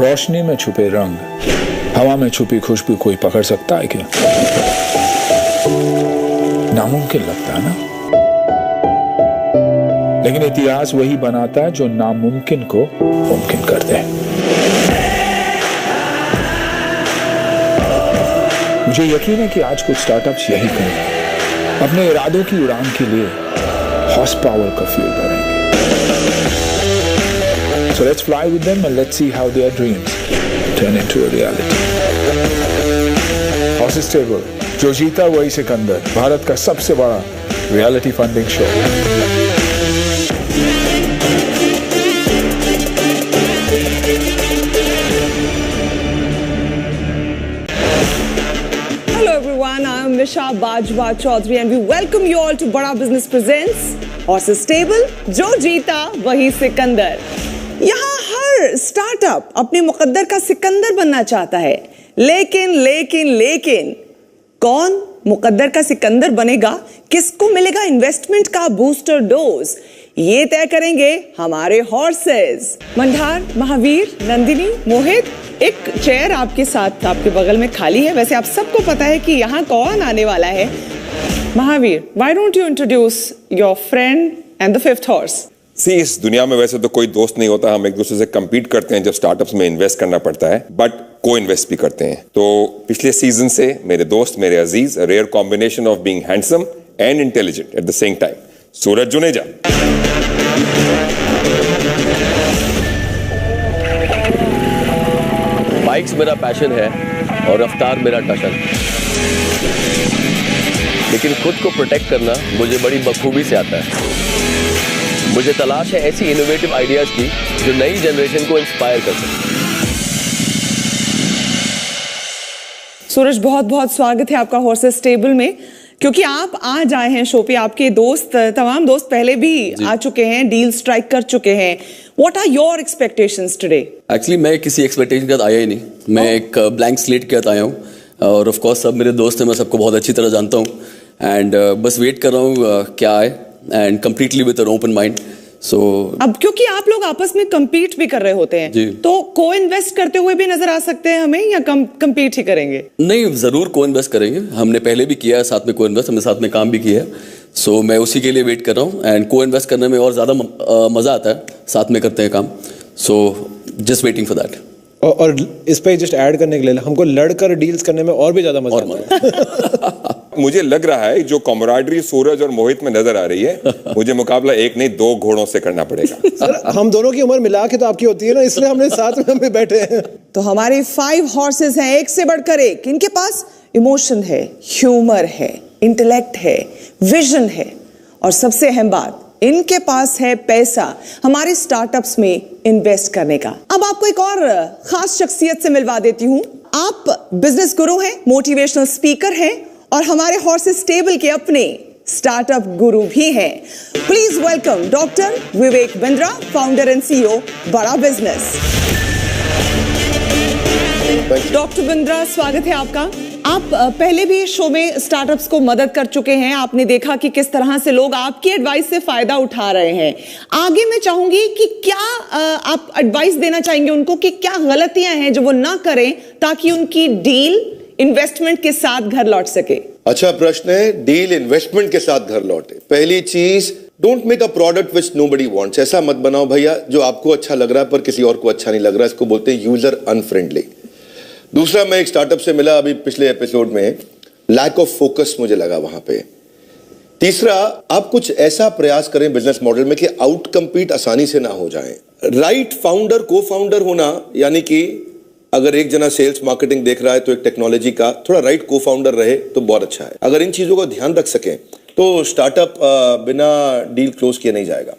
रोशनी में छुपे रंग, हवा में छुपी खुशबू कोई पकड़ सकता है क्या? नामुमकिन लगता है ना? लेकिन इतिहास वही बनाता है जो नामुमकिन को मुमकिन कर दे। मुझे यकीन है कि आज कुछ स्टार्टअप्स यही करेंगे, अपने इरादों की उड़ान के लिए हॉर्स पावर का फ्यूल भरेंगे। So let's fly with them and let's see how their dreams turn into a reality. Horses Stable, जो जीता वही सिकंदर, भारत का सबसे बड़ा reality funding show. Hello everyone, I am Nisha Bajwa Chaudhary and we welcome you all to Bada Business Presents Horses Stable, जो जीता वही सिकंदर। यहाँ हर स्टार्टअप अपने मुकद्दर का सिकंदर बनना चाहता है, लेकिन कौन मुकद्दर का सिकंदर बनेगा, किसको मिलेगा इन्वेस्टमेंट का बूस्टर डोज, ये तय करेंगे हमारे हॉर्सेस। मंडार, महावीर, नंदिनी, मोहित, एक चेयर आपके साथ आपके बगल में खाली है। वैसे आप सबको पता है कि यहाँ कौन आने वाला है। Mahavir, why don't you introduce your friend and the fifth horse? इस दुनिया में वैसे तो कोई दोस्त नहीं होता, हम एक दूसरे से compete करते हैं जब स्टार्टअप्स में इन्वेस्ट करना पड़ता है, बट को इन्वेस्ट भी करते हैं। तो पिछले सीजन से मेरे दोस्त, मेरे अजीज, a rare combination of being handsome and intelligent at the same time, Suraj Juneja. Bikes मेरा पैशन है और रफ्तार मेरा टशन, लेकिन खुद को प्रोटेक्ट करना मुझे बड़ी बखूबी से आता है। मुझे तलाश है ऐसी इनोवेटिव आइडियाज की जो नई जनरेशन को इंस्पायर कर सके। सूरज, बहुत बहुत स्वागत है आपका हॉर्सेस स्टेबल में, क्योंकि आप आज आए हैं शो पे। आपके दोस्त, तमाम दोस्त पहले भी आ चुके हैं, डील स्ट्राइक कर चुके हैं। What are your expectations today? Actually मैं किसी एक्सपेक्टेशन के साथ आया ही नहीं, मैं एक ब्लैंक स्लेट के साथ आया हूँ और ऑफ कोर्स सब मेरे दोस्त हैं, मैं सबको बहुत अच्छी तरह जानता हूँ एंड बस वेट कर रहा हूँ क्या आए and completely with an open mind. So अब क्योंकि आप लोग आपस में compete भी कर रहे होते हैं, तो को इन्वेस्ट करते हुए भी नजर आ सकते हैं हमें, या compete ही करेंगे? नहीं, जरूर को इन्वेस्ट करेंगे। हमने पहले भी किया है साथ में को इन्वेस्ट, हमने साथ में काम भी किया है। सो मैं उसी के लिए वेट कर रहा हूँ एंड को इन्वेस्ट करने में और ज़्यादा मज़ा आता है, साथ में करते हैं काम। So just waiting for that. और इस पे जस्ट ऐड करने के लिए हमको लड़कर डील्स करने में और भी ज़्यादा मज़ा आता है। मुझे लग रहा है जो कॉमराडरी सूरज और मोहित में नजर आ रही है, मुझे मुकाबला एक नहीं 2 घोड़ों से करना पड़ेगा। सर, हम दोनों की उम्र मिला के तो आपकी होती है ना, इसलिए हमने साथ में हम भी बैठे हैं। तो हमारे 5 हॉर्सेस हैं, एक से बढ़कर एक। इनके पास इमोशन है, ह्यूमर है, इंटेलेक्ट है, विजन है, और सबसे अहम बात, इनके पास है पैसा हमारे स्टार्टअप्स में इन्वेस्ट करने का। अब आपको एक और खास शख्सियत से मिलवा देती हूँ। आप बिजनेस गुरु हैं, मोटिवेशनल स्पीकर हैं और हमारे हॉर्सेस स्टेबल के अपने स्टार्टअप गुरु भी हैं। Please welcome doctor Vivek Bindra, founder and CEO बड़ा बिजनेस। डॉक्टर बिंद्रा, स्वागत है आपका। आप पहले भी शो में स्टार्टअप्स को मदद कर चुके हैं, आपने देखा कि किस तरह से लोग आपकी एडवाइस से फायदा उठा रहे हैं। आगे मैं चाहूंगी कि क्या आप एडवाइस देना चाहेंगे उनको कि क्या गलतियां हैं जो वो ना करें ताकि उनकी डील इन्वेस्टमेंट के साथ घर लौट सके? अच्छा प्रश्न है, डील इन्वेस्टमेंट के साथ घर लौटे। पहली चीज, don't make a product which nobody wants. ऐसा मत बनाओ भैया जो आपको अच्छा लग रहा है पर किसी और को अच्छा नहीं लग रहा है, इसको बोलते हैं यूजर अनफ्रेंडली। दूसरा, मैं एक स्टार्टअप से मिला अभी पिछले एपिसोड में, लैक ऑफ फोकस मुझे लगा वहां पे। तीसरा, आप कुछ ऐसा प्रयास करें बिजनेस मॉडल में कि आउट कंपीट आसानी से ना हो जाए। राइट फाउंडर, को फाउंडर होना, यानी कि अगर एक जना सेल्स मार्केटिंग देख रहा है तो एक टेक्नोलॉजी का थोड़ा राइट को फाउंडर रहे तो बहुत अच्छा है। अगर इन चीजों को ध्यान रख सकें तो स्टार्टअप बिना डील क्लोज किए नहीं जाएगा।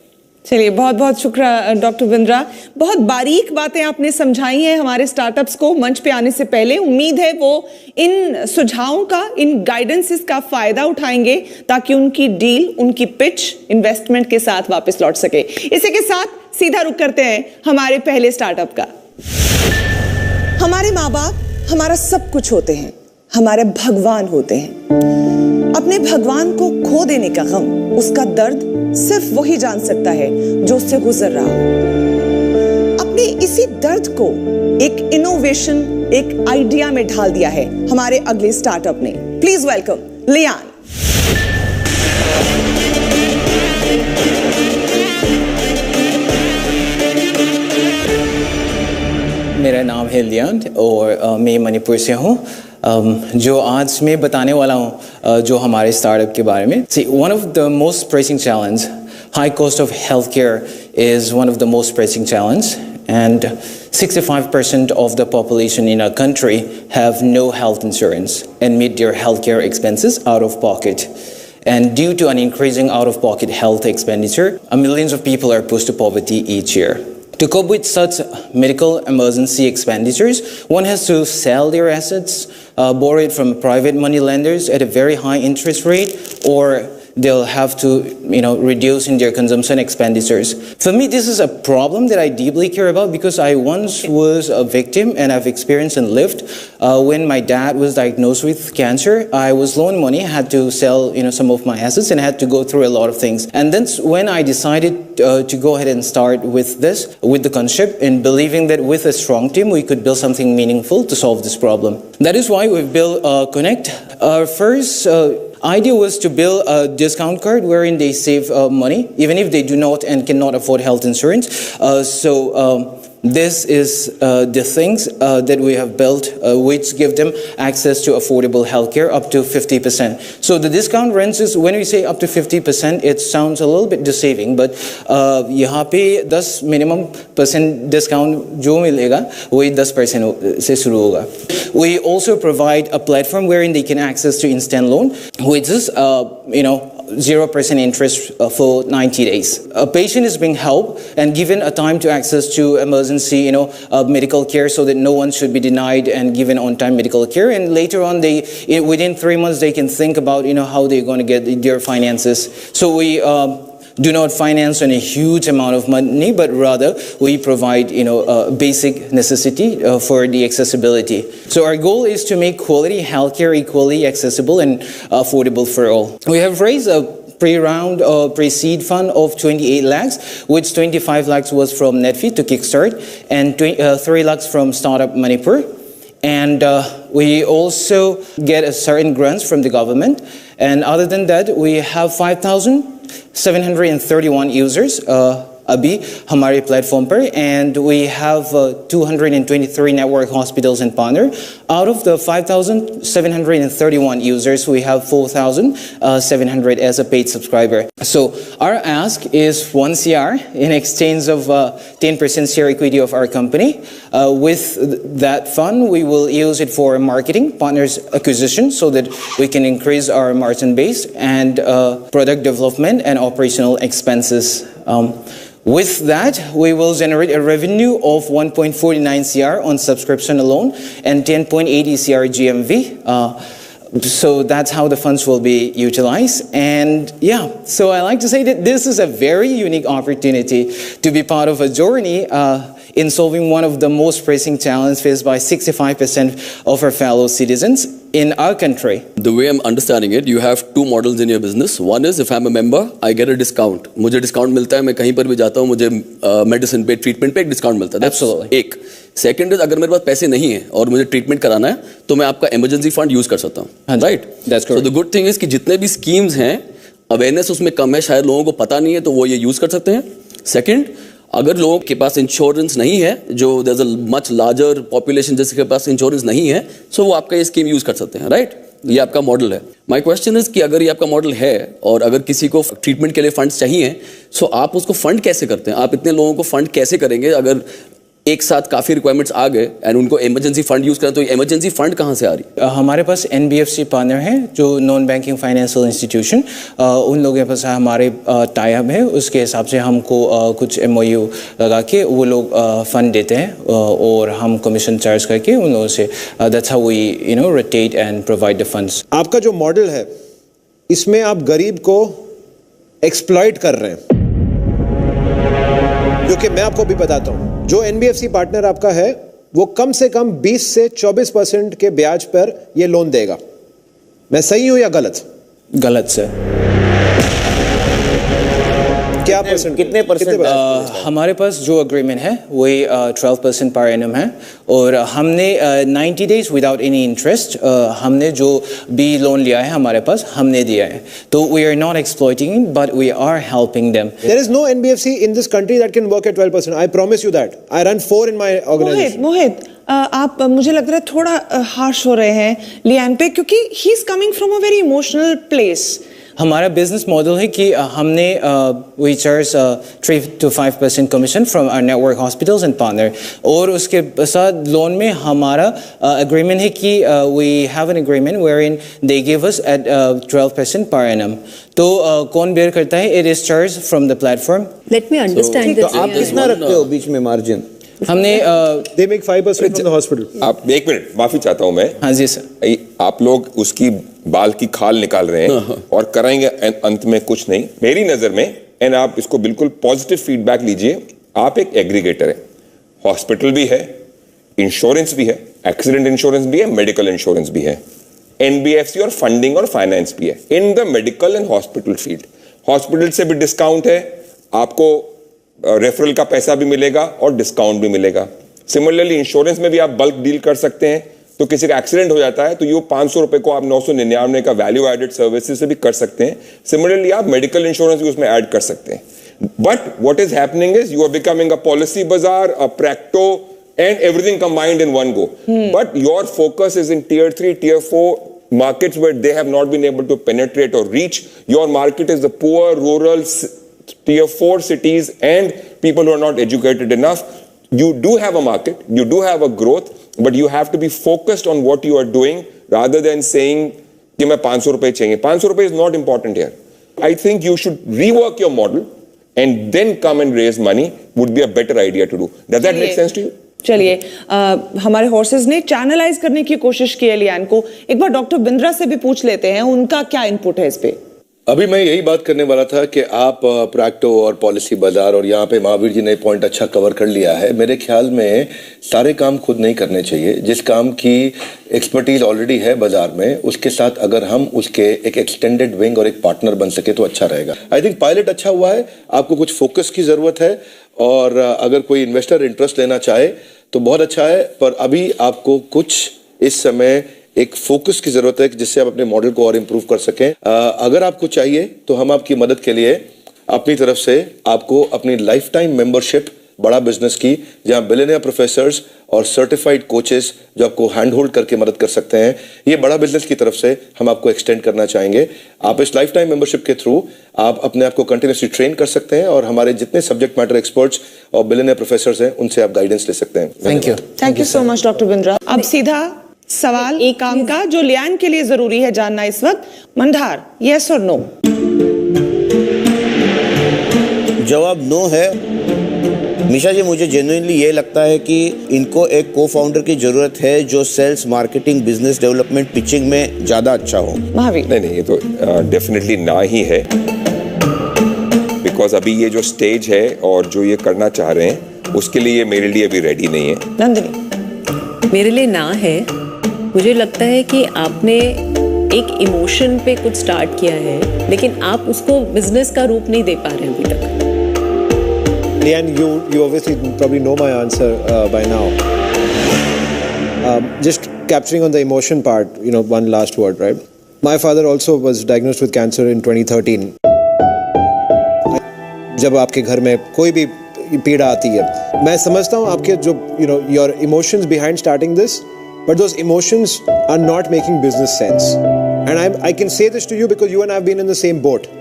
चलिए, बहुत बहुत शुक्रिया डॉक्टर बिंद्रा। बहुत बारीक बातें आपने समझाई हैं हमारे स्टार्टअप्स को मंच पे आने से पहले। उम्मीद है वो इन सुझावों का, इन गाइडेंसेस का फायदा उठाएंगे ताकि उनकी डील, उनकी पिच इन्वेस्टमेंट के साथ वापस लौट सके। इसी के साथ सीधा रुख करते हैं हमारे पहले स्टार्टअप का। हमारे माँ बाप हमारा सब कुछ होते हैं, हमारे भगवान होते हैं। अपने भगवान को खो देने का गम, उसका दर्द सिर्फ वही जान सकता है जो उससे गुजर रहा हो। अपने इसी दर्द को एक इनोवेशन, एक आइडिया में ढाल दिया है हमारे अगले स्टार्टअप ने। Please welcome Lian. मेरा नाम है लियान और मैं मणिपुर से हूँ। जो आज मैं बताने वाला हूँ जो हमारे स्टार्टअप के बारे में। See, one of the most pressing challenge, high cost of healthcare is one of the most pressing challenge, and 65% of the population in our country have no health insurance and meet their healthcare expenses out of pocket. And due to an increasing out-of-pocket health expenditure, millions of people are pushed to poverty each year. To cope with such medical emergency expenditures, one has to sell their assets, borrow it from private money lenders at a very high interest rate, or they'll have to, reduce in their consumption expenditures. For me, this is a problem that I deeply care about because I once was a victim and I've experienced and lived. When my dad was diagnosed with cancer, I was low on money, had to sell, some of my assets and had to go through a lot of things. And that's when I decided to go ahead and start with this, with the concept, and believing that with a strong team, we could build something meaningful to solve this problem. That is why we've built Connect. Our first idea was to build a discount card wherein they save money, even if they do not and cannot afford health insurance. This is the things that we have built, which give them access to affordable healthcare up to 50%. So the discount ranges, when we say up to 50%, it sounds a little bit deceiving, but यहाँ पे 10 minimum% discount जो मिलेगा वही 10% से शुरू होगा. We also provide a platform wherein they can access to instant loan, which is 0% interest for 90 days. A patient is being helped and given a time to access to emergency, medical care, so that no one should be denied and given on-time medical care. And later on, within 3 months, they can think about, how they're going to get their finances. So we do not finance on a huge amount of money, but rather we provide, basic necessity for the accessibility. So our goal is to make quality healthcare equally accessible and affordable for all. We have raised a pre-round pre-seed fund of 28 lakhs, which 25 lakhs was from Netfeed to Kickstart, and 3 lakhs from Startup Manipur. And we also get a certain grants from the government. And other than that, we have 5,731 users अभी हमारे platform पर, and we have 223 network hospitals and partner. Out of the 5,731 users, we have 4,700 as a paid subscriber. So our ask is 1 CR in exchange of 10% share equity of our company. With that fund, we will use it for marketing, partners acquisition, so that we can increase our margin base, and product development and operational expenses. With that, we will generate a revenue of 1.49 CR on subscription alone and 10.80 CR GMV. So that's how the funds will be utilized. And so I like to say that this is a very unique opportunity to be part of a journey in solving one of the most pressing challenges faced by 65% of our fellow citizens in our country. The way I'm understanding it, you have two models in your business. One is, if I'm a member, I get a discount. मुझे discount मिलता है, मैं कहीं पर भी जाता हूँ, मुझे medicine पे, treatment पे एक discount मिलता है. Absolutely. एक. Second is, अगर मेरे पास पैसे नहीं है और मुझे treatment कराना है, तो मैं आपका emergency fund use कर सकता हूँ. Right? That's correct. So the good thing is कि जितने भी schemes हैं, awareness उसमें कम है, शायद लोगों को पता नहीं है, तो वो ये use कर सकते हैं. Second, अगर लोगों के पास इंश्योरेंस नहीं है, जो there's a much larger population जिसके पास इंश्योरेंस नहीं है, so वो आपका ये स्कीम यूज कर सकते हैं, राइट? ये आपका मॉडल है. माय क्वेश्चन इज कि अगर ये आपका मॉडल है और अगर किसी को ट्रीटमेंट के लिए फंड्स चाहिए, सो आप उसको फंड कैसे करते हैं? आप इतने लोगों को फंड कैसे करेंगे अगर एक साथ काफ़ी रिक्वायरमेंट्स आ गए एंड उनको इमरजेंसी फंड यूज़ करें? तो इमरजेंसी फंड कहाँ से आ रही है? हमारे पास NBFC पार्टनर है, जो नॉन बैंकिंग फाइनेंशियल इंस्टीट्यूशन, उन लोगों के पास हमारे टाई अप है. उसके हिसाब से हमको कुछ MOU लगा के वो लोग फंड देते हैं और हम कमीशन चार्ज करके उन लोगों से that's how we rotate and provide the funds. आपका जो मॉडल है, इसमें आप गरीब को एक्सप्लॉइट कर रहे हैं, क्योंकि मैं आपको भी बताता हूं, जो NBFC पार्टनर आपका है वो कम से कम 20 से 24% के ब्याज पर ये लोन देगा. मैं सही हूं या गलत? गलत सर. क्या क्या परसेंट कितने परसेंट? हमारे पास जो अग्रीमेंट है वही 12% पर एनम है और हमने 90 डेज विदाउट एनी इंटरेस्ट हमने जो भी लोन लिया है हमारे पास हमने दिया है, तो we are not exploiting but we are helping them. There is no NBFC in this country that can work at 12%. I promise you that. I run 4 in my organization. मोहित आप मुझे लग रहा है थोड़ा हार्श हो रहे हैं लियान पे, क्योंकि he is coming from a very emotional place. हमारा बिजनेस मॉडल है कि हमने we charge 3 to 5% commission from our network hospitals and partner, और उसके साथ लोन में हमारा एग्रीमेंट है कि we have an agreement wherein they give us at एट 12% पर एनम। तो कौन बेयर करता है? It is charge from the platform. Let me understand. तो आप कितना रखते हो बीच में मार्जिन? हमने They make 5% from the hospital. आप एक मिनट, माफी चाहता हूं मैं। हाँ जी सर। आप लोग उसकी बाल की खाल निकाल रहे हैं और कराएंगे अंत में कुछ नहीं मेरी नजर में। एंड आप इसको बिल्कुल पॉजिटिव फीडबैक लीजिए। आप एक एग्रीगेटर है, हॉस्पिटल भी है, इंश्योरेंस भी है, एक्सीडेंट इंश्योरेंस भी है, मेडिकल इंश्योरेंस भी है, एनबीएफसी और फंडिंग और फाइनेंस भी है in the medical and hospital field. Hospital से भी डिस्काउंट है, आपको रेफरल का पैसा भी मिलेगा और डिस्काउंट भी मिलेगा। सिमिलरली इंश्योरेंस में भी आप बल्क डील कर सकते हैं, तो किसी का एक्सीडेंट हो जाता है तो ये 500 रुपए को आप 999 का वैल्यू एडेड सर्विसेज से भी कर सकते हैं। सिमिलरली आप मेडिकल इंश्योरेंस भी उसमें ऐड कर सकते हैं। But what is happening is you are becoming a Policybazaar, a Practo and everything combined in one go. But your focus is in tier 3, tier 4 markets where they have not been able to penetrate or reach. Your market is the poor, rural, tier 4 cities and people who are not educated enough. You do have a market, you do have a growth, but you have to be focused on what you are doing rather than saying कि मैं 500 रुपए चाहिए। 500 रुपए is not important here. I think you should rework your model and then come and raise money would be a better idea to do. Does that make sense to you? चलिए हमारे horses ने channelise करने की कोशिश की है Lian को। एक बार डॉक्टर बिंद्रा से भी पूछ लेते हैं उनका क्या इनपुट है इस पे। अभी मैं यही बात करने वाला था कि आप प्रैक्टो और पॉलिसी बाजार और यहाँ पे महावीर जी ने पॉइंट अच्छा कवर कर लिया है। मेरे ख्याल में सारे काम खुद नहीं करने चाहिए। जिस काम की एक्सपर्टीज ऑलरेडी है बाजार में, उसके साथ अगर हम उसके एक एक्सटेंडेड विंग और एक पार्टनर बन सके तो अच्छा रहेगा। आई थिंक पायलट अच्छा हुआ है, आपको कुछ फोकस की जरूरत है और अगर कोई इन्वेस्टर इंटरेस्ट लेना चाहे तो बहुत अच्छा है, पर अभी आपको कुछ इस समय एक फोकस की जरूरत है जिससे आप अपने मॉडल को और इंप्रूव कर सकें। अगर आपको चाहिए तो हम आपकी मदद के लिए अपनी तरफ से आपको अपनी लाइफ टाइम मेंबरशिप बड़ा बिजनेस की, जहां बिलियनियर प्रोफेसर्स और सर्टिफाइड कोचेस जो आपको हैंड होल्ड करके मदद कर सकते हैं, ये बड़ा बिजनेस की तरफ से हम आपको एक्सटेंड करना चाहेंगे। आप इस लाइफ टाइम मेंबरशिप के थ्रू आप अपने आप को कंटिन्यूसली ट्रेन कर सकते हैं और हमारे जितने सब्जेक्ट मैटर एक्सपर्ट्स और बिलियनियर प्रोफेसर्स हैं उनसे आप गाइडेंस ले सकते हैं। Thank you so much doctor Bindra. अब सीधा सवाल एक काम का जो लियान के लिए जरूरी है जानना इस वक्त। मंधार, यस और नो? जवाब नो है। मिशा जी, मुझे जेन्युइनली ये लगता है कि इनको एक को फाउंडर की जरूरत है जो sales, marketing, business development, pitching में ज्यादा अच्छा हो। महावीर? नहीं, ये तो डेफिनेटली ना ही है, बिकॉज अभी ये जो स्टेज है और जो ये करना चाह रहे हैं उसके लिए मेरे लिए अभी रेडी नहीं है। नंदिनी? मेरे लिए ना है। मुझे लगता है कि आपने एक इमोशन पे कुछ स्टार्ट किया है, लेकिन आप उसको बिजनेस का रूप नहीं दे पा रहे हैं अभी तक। Lian, you obviously probably know my answer by now. Just capturing on the emotion part, one last word, right? My father also was diagnosed with cancer in 2013. जब आपके घर में कोई भी पीड़ा आती है, मैं समझता हूँ आपके जो your emotions behind starting this, but those emotions are not making business sense. And I can say this to you because you and I have been in the same boat.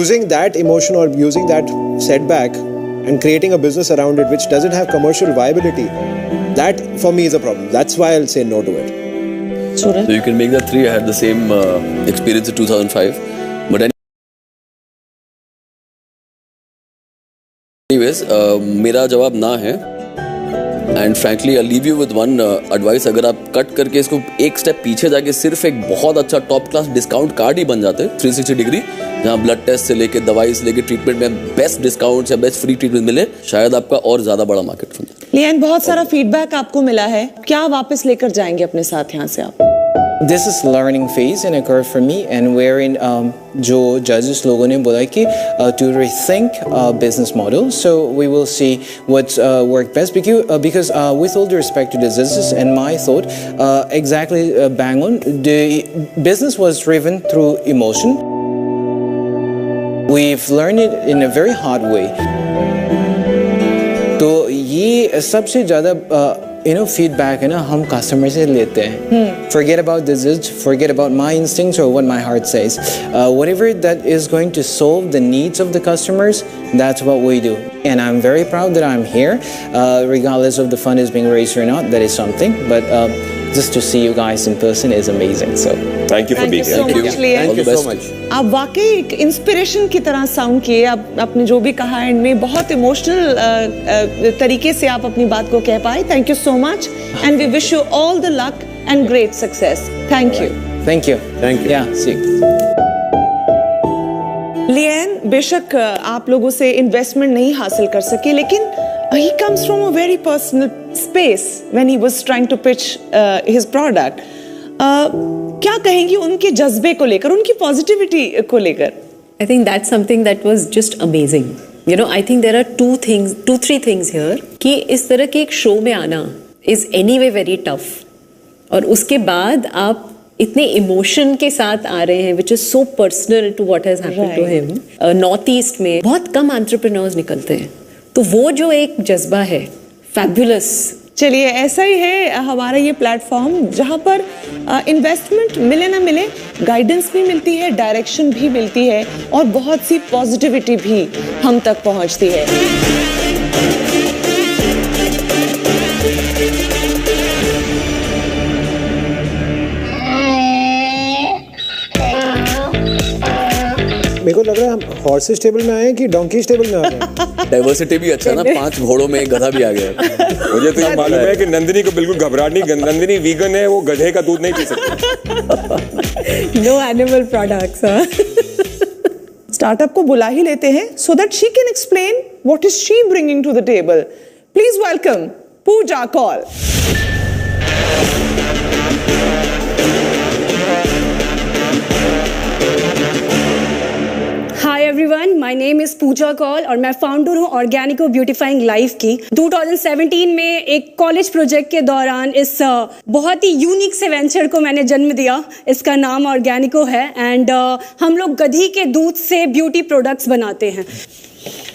Using that emotion or using that setback and creating a business around it which doesn't have commercial viability, that for me is a problem. That's why I'll say no to it. So you can make that 3. I had the same experience in 2005. But anyways, मेरा जवाब ना है। And frankly I leave you with one advice. अगर आप cut करके इसको एक step पीछे जाके सिर्फ एक बहुत अच्छा टॉप क्लास डिस्काउंट कार्ड ही बन जाते 360 डिग्री, जहाँ ब्लड टेस्ट से लेके दवाई से लेके ट्रीटमेंट में बेस्ट डिस्काउंट या बेस्ट फ्री ट्रीटमेंट मिले, शायद आपका और ज्यादा बड़ा मार्केट बन जाए। लियान, बहुत सारा फीडबैक आपको मिला है, क्या वापस लेकर जाएंगे अपने साथ यहाँ से आप? This is learning phase and a curve for me, and wherein जो judges लोगों ने बोला कि to rethink business model. So we will see what's work best because with all due respect to the judges and my thought, exactly bang on. The business was driven through emotion. We've learned it in a very hard way. तो ये सबसे ज़्यादा feedback है ना हम customer से लेते हैं. Forget about the judge, forget about my instincts or what my heart says. Whatever that is going to solve the needs of the customers, that's what we do. And I'm very proud that I'm here, regardless of the fund is being raised or not. That is something. But just to see you guys in person is amazing. So thank you for being here. Thank you so much. आप वाकई एक inspiration की तरह sound किए. आपने जो भी कहा एंड में बहुत इमोशनल तरीके से आप अपनी बात को कह पाए. Thank you so much and we wish you all the luck and great success. Thank you. Thank you. Yeah, see. लिएन, बेशक आप लोगों से इन्वेस्टमेंट नहीं हासिल कर सके, लेकिन he comes from a very personal space when he was trying to pitch his product. क्या कहेंगी उनके जज्बे को लेकर, उनकी पॉजिटिविटी को लेकर? I think that's something that was just amazing. You know, I think there are two, three things here कि इस तरह के एक शो में आना is anyway very tough. और उसके बाद आप इतने इमोशन के साथ आ रहे हैं, which is so personal to what has happened to him. North east में बहुत कम एंटरप्रेन्योर्स निकलते हैं, तो वो जो एक जज्बा है, फैबुलस. चलिए, ऐसा ही है हमारा ये प्लेटफॉर्म जहाँ पर इन्वेस्टमेंट मिले ना मिले, गाइडेंस भी मिलती है, डायरेक्शन भी मिलती है और बहुत सी पॉजिटिविटी भी हम तक पहुँचती है. मेरे को लग रहा है हम हॉर्सेस टेबल में आए हैं कि डोंकीज टेबल में आ गए हैं. डाइवर्सिटी भी अच्छा ना, 5 घोड़ों में एक गधा भी आ गया. मुझे तो ये मालूम है कि नंदिनी को बिल्कुल घबराहट नहीं. नंदिनी वीगन है, वो गधे का दूध नहीं पी सकती. No animal products. स्टार्टअप को बुला ही लेते हैं so that she can explain what is she bringing to the table. Please welcome Pooja Kaul. Hi everyone, my name is Pooja Kaul और मैं फाउंडर हूँ ऑर्गेनिको ब्यूटीफाइंग लाइफ की. 2017 में एक कॉलेज प्रोजेक्ट के दौरान इस बहुत ही यूनिक से वेंचर को मैंने जन्म दिया. इसका नाम ऑर्गेनिको है एंड हम लोग गधी के दूध से ब्यूटी प्रोडक्ट्स बनाते हैं.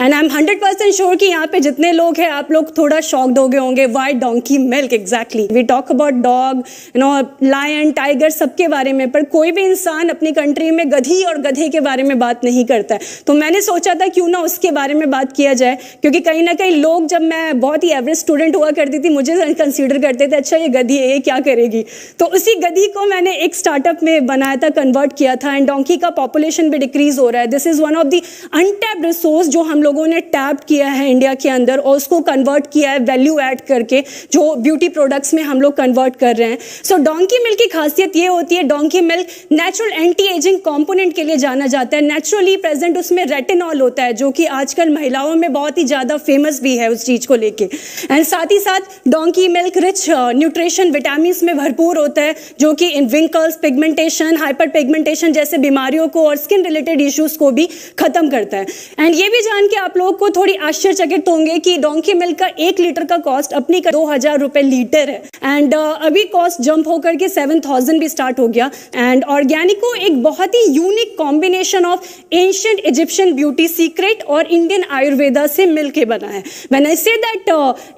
एंड आई एम 100% श्योर कि यहाँ पे जितने लोग हैं आप लोग थोड़ा शॉक्ड हो गए होंगे. Why donkey milk exactly? We talk about dog, you know, lion, tiger, सबके बारे में, पर कोई भी इंसान अपनी कंट्री में गधी और गधे के बारे में बात नहीं करता है. तो मैंने सोचा था क्यों ना उसके बारे में बात किया जाए, क्योंकि कहीं ना कहीं लोग, जब मैं बहुत ही एवरेज स्टूडेंट हुआ करती थी, मुझे कंसिडर करते थे अच्छा ये गधी है, ये क्या करेगी. तो उसी गधी को मैंने एक स्टार्टअप में बनाया था, कन्वर्ट किया था. एंड डोंकी का पॉपुलेशन भी डिक्रीज हो रहा है. This is one of the untapped resource जो हम लोगों ने टैप किया है इंडिया के अंदर और उसको कन्वर्ट किया है वैल्यू ऐड करके, जो ब्यूटी प्रोडक्ट्स में हम लोग कन्वर्ट कर रहे हैं. सो डोंकी मिल्क की खासियत ये होती है, donkey milk natural anti ageing component के लिए जाना जाता है. नेचुरली प्रेजेंट उसमें रेटिनॉल होता है, जो कि आजकल महिलाओं में बहुत ही ज़्यादा फेमस भी है उस चीज़ को लेके. एंड साथ ही साथ donkey milk rich nutrition vitamin में भरपूर होता है, जो कि इन विंकल्स, पिगमेंटेशन, हाइपर पिगमेंटेशन जैसे बीमारियों को और स्किन रिलेटेड इश्यूज को भी खत्म करता है. एंड ये भी जान के आप लोगों को थोड़ी आश्चर्यचकित होंगे कि डोंकी मिल्क का 1 लीटर का कॉस्ट अपनी 2000 रुपए लीटर है. एंड अभी कॉस्ट जंप होकर के 7000 भी स्टार्ट हो गया. एंड ऑर्गेनिको एक बहुत ही unique combination of ancient Egyptian beauty secret और इंडियन आयुर्वेदा से मिलके बना है. When I say that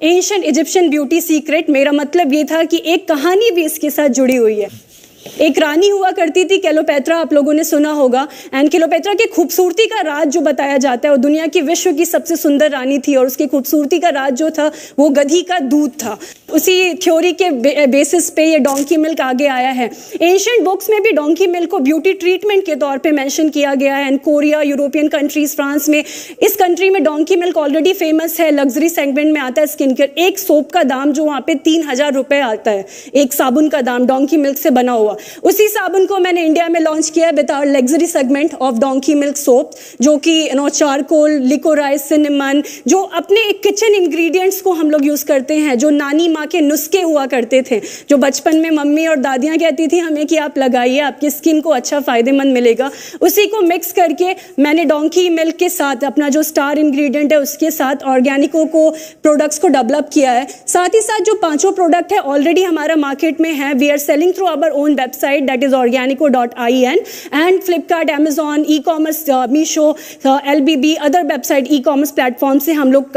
ancient Egyptian beauty secret, मेरा मतलब ये था कि एक कहानी भी इसके साथ जुड़ी हुई है. एक रानी हुआ करती थी क्लेयोपेत्रा, आप लोगों ने सुना होगा. एंड क्लेयोपेत्रा की खूबसूरती का राज जो बताया जाता है, वो दुनिया की विश्व की सबसे सुंदर रानी थी और उसकी खूबसूरती का राज जो था वो गधी का दूध था. उसी थ्योरी के बेसिस पे ये डोंकी मिल्क आगे आया है. एंशिएंट बुक्स में भी डोंकी मिल्क को ब्यूटी ट्रीटमेंट के तौर पे मेंशन किया गया है. And Korea, European countries, France में, इस कंट्री में डोंकी मिल्क ऑलरेडी फेमस है. लग्जरी सेगमेंट में आता है स्किन केयर. एक सोप का दाम जो वहाँ पे 3000 रुपए आता है, एक साबुन का दाम डोंकी मिल्क से बना हुआ. हुआ। उसी साबुन को मैंने इंडिया में लॉन्च किया with our luxury segment of donkey milk soap, जो कि चारकोल, लिकोराइज, सिनेमन, जो अपने किचन इंग्रेडिएंट्स को हम लोग यूज करते हैं, जो नानी माँ के नुस्खे हुआ करते थे, जो बचपन में मम्मी और दादियाँ कहती थी हमें कि आप लगाइए, आपकी स्किन को अच्छा फायदेमंद मिलेगा, उसी को मिक्स करके मैंने डोंकी मिल्क के साथ अपना जो स्टार इंग्रेडिएंट है उसके साथ ऑर्गेनिको को प्रोडक्ट्स को डेवलप किया है। साथ ही साथ जो 5 प्रोडक्ट है ऑलरेडी हमारा मार्केट में है, we are selling through our own website that is organico.in and Flipkart, Amazon, e commerce, Meesho, LBB, other website e commerce platform से हम लोग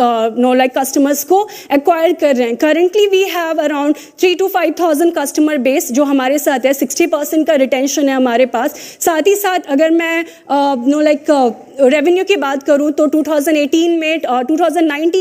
कस्टमर्स को एक्वायर कर रहे हैं। Currently we have around 3 to 5,000 customer base जो हमारे साथ है, 60% का रिटेंशन है हमारे पास। साथ ही साथ अगर मैं रेवेन्यू की बात करूं तो 2019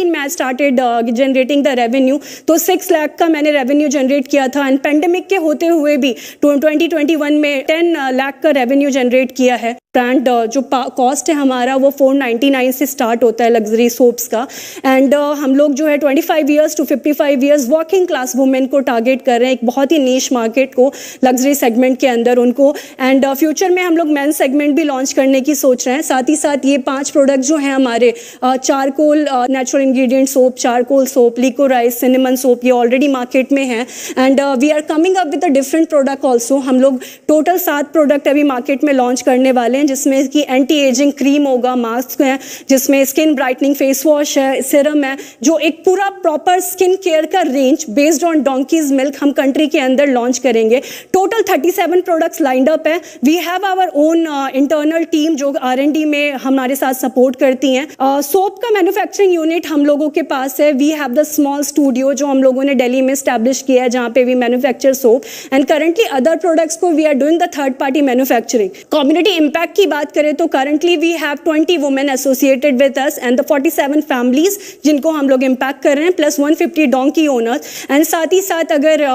में I started generating the revenue, तो 6 लाख का मैंने रेवेन्यू जनरेट किया था एंड पेंडेमिक के होते हुए भी 2021 में 10 लाख का रेवेन्यू जनरेट किया है। ब्रांड जो कॉस्ट है हमारा वो 499 से स्टार्ट होता है लग्जरी सोप्स का, एंड हम लोग जो है 25 years to 55 years working class women को टारगेट कर रहे हैं, एक बहुत ही नीश मार्केट को लग्जरी सेगमेंट के अंदर उनको, एंड फ्यूचर में हम लोग मेन सेगमेंट भी लॉन्च करने की सोच रहे हैं। साथ ही साथ ये 5 प्रोडक्ट जो हैं हमारे charcoal natural ingredient soap, charcoal soap, liquorice, cinnamon soap, ये ऑलरेडी मार्केट में है and we are coming up with a different product also. हम लोग टोटल 7 प्रोडक्ट अभी मार्केट में लॉन्च करने वाले हैं, जिसमें कि एंटी एजिंग क्रीम होगा, मास्क है, जिसमें स्किन ब्राइटनिंग फेस वॉश है, सिरम है, जो एक पूरा प्रॉपर स्किन केयर का range based on donkeys milk हम कंट्री के अंदर लॉन्च करेंगे। टोटल 37 प्रोडक्ट्स लाइंड अप है। We have our own internal team जो R&D में हमारे साथ सपोर्ट करती हैं। सोप का मैन्युफैक्चरिंग यूनिट हम लोगों के पास है। We have the small studio जो हम लोगों ने दिल्ली में स्टैब्लिश किया है, जहाँ पे we manufacture soap and currently other products को we are doing the third party manufacturing. Community impact की बात करें तो currently we have 20 women associated with us and the 47 families जिनको हम लोग इम्पैक्ट कर रहे हैं, प्लस 150 डोंकी ओनर्स। एंड साथ ही साथ अगर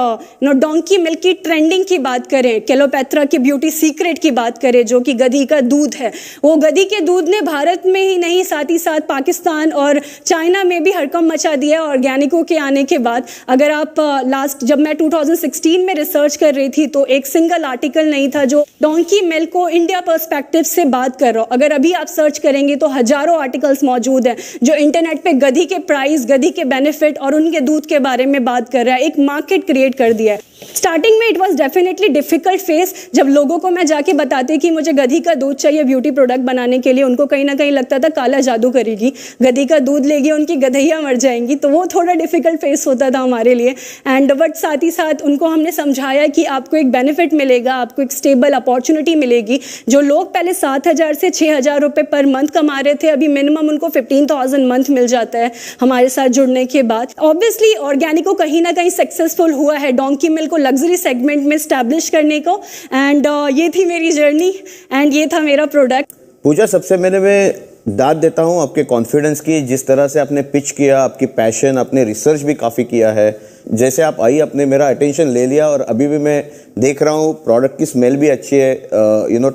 डोंकी मिल्क की ट्रेंडिंग की बात करें, केलोपैत्रा के ब्यूटी सीक्रेट की बात करें जो कि गधी का दूध है, वो गधी के दूध ने भारत में ही नहीं साथ ही साथ पाकिस्तान और चाइना में भी हड़कंप मचा दिया ऑर्गेनिको के आने के बाद। अगर आप लास्ट जब मैं 2016 में रिसर्च कर रही थी तो एक सिंगल आर्टिकल नहीं था जो डोंकी मिल्क को इंडिया पर्सपेक्टिव से बात कर रहा हो। अगर अभी आप सर्च करेंगे तो हजारों आर्टिकल्स मौजूद हैं जो इंटरनेट पे गधी के प्राइस, गधी के बेनिफिट और उनके दूध के बारे में बात कर रहा है, एक मार्केट क्रिएट कर दिया है। स्टार्टिंग में it was definitely difficult face, जब लोगों को मैं जाके बताती कि मुझे गधी का दूध चाहिए ब्यूटी प्रोडक्ट बनाने के लिए, उनको कहीं ना कहीं लगता था काला जादू करेगी, गधी का दूध लेगी उनकी गधैया मर जाएंगी, तो वो थोड़ा डिफिकल्ट फेस होता था हमारे लिए। एंड बट साथ ही साथ उनको हमने समझाया कि आपको एक बेनिफिट मिलेगा, आपको एक स्टेबल अपॉर्चुनिटी मिलेगी। जो लोग पहले 7,000 से 6,000 रुपये पर मंथ कमा रहे थे, अभी मिनिमम उनको 15,000 मंथ मिल जाता है हमारे साथ जुड़ने के बाद। ऑब्वियसली ऑर्गेनिको कहीं ना कहीं सक्सेसफुल हुआ है डोंकी मिल्क को लग्जरी सेगमेंट में स्टैब्लिश करने को, एंड ये थी मेरी जर्नी एंड ये था मेरा प्रोडक्ट। पूजा, सबसे मैंने मैं दाद देता हूँ आपके कॉन्फिडेंस की, जिस तरह से आपने पिच किया, आपकी पैशन, आपने रिसर्च भी काफ़ी किया है, जैसे आप आई आपने मेरा अटेंशन ले लिया और अभी भी मैं देख रहा हूँ प्रोडक्ट की स्मेल भी अच्छी है,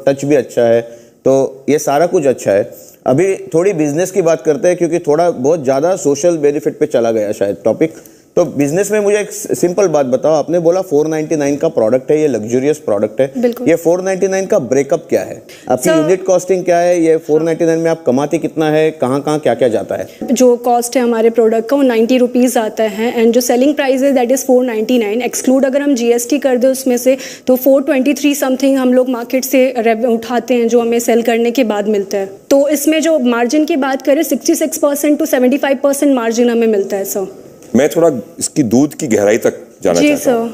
टच भी अच्छा है, तो ये सारा कुछ अच्छा है। अभी थोड़ी बिजनेस की बात करते हैं क्योंकि थोड़ा बहुत ज़्यादा सोशल बेनिफिट पे चला गया शायद टॉपिक। तो बिजनेस में मुझे एक सिंपल बात बताओ, आपने बोला 499 का प्रोडक्ट है, ये लग्जरियस प्रोडक्ट है, ये 499 का ब्रेकअप क्या है, आपकी यूनिट कॉस्टिंग क्या है, ये 499 में आप कमाते कितना है, कहाँ कहाँ क्या क्या जाता है? जो कॉस्ट है हमारे प्रोडक्ट का वो 90 रुपीज़ आता है एंड जो सेलिंग प्राइस है दैट इज़ 499, एक्सक्लूड अगर हम GST कर दे उसमें से तो 423 समथिंग हम लोग मार्केट से उठाते हैं जो हमें सेल करने के बाद मिलता है। तो इसमें जो मार्जिन की बात करें 66% टू 75% मार्जिन हमें मिलता है सर। मैं थोड़ा इसकी दूध की गहराई तक जाना चाहता हूँ।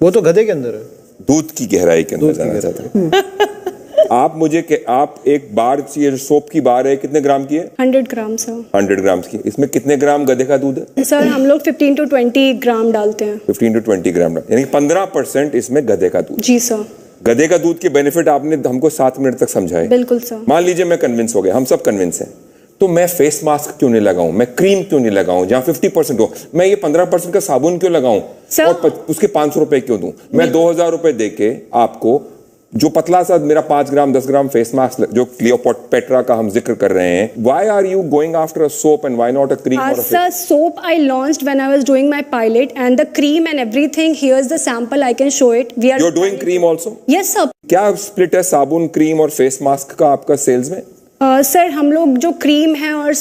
वो तो गधे के अंदर है, दूध की गहराई के अंदर जाना चाहता हूँ। आप मुझे आप एक बार ये सोप की बार है कितने ग्राम की है? 100 ग्राम सर। 100 ग्राम की, इसमें कितने ग्राम गधे का दूध है? सर हम लोग 15 to 20 ग्राम डालते हैं। 15 to 20 ग्राम, यानी 15% इसमें गधे का दूध। जी सर। गधे का दूध के बेनिफिट आपने हमको 7 मिनट तक समझाए। बिल्कुल सर। मान लीजिए मैं कन्विंस हो गया, हम सब कन्विंस हैं, तो मैं फेस मास्क क्यों नहीं लगाऊं, मैं क्रीम क्यों नहीं लगाऊं जहां 50% हो, मैं ये 15% का साबुन क्यों लगाऊं और उसके 500 रुपए क्यों दूं? मैं 2,000 रुपए देके आपको जो पतला सा मेरा 5 ग्राम 10 ग्राम फेस मास्क जो क्लियोपेट्रा का हम जिक्र कर रहे हैं, why are you going after a soap and why not a cream or a Sir, soap I launched when I was doing my pilot, and the cream and everything. Here's the sample. I can show it. You're doing cream also? Yes, sir. क्या split है साबुन, cream और face mask का आपका sales में? Sir हम लोग जो क्रीम है और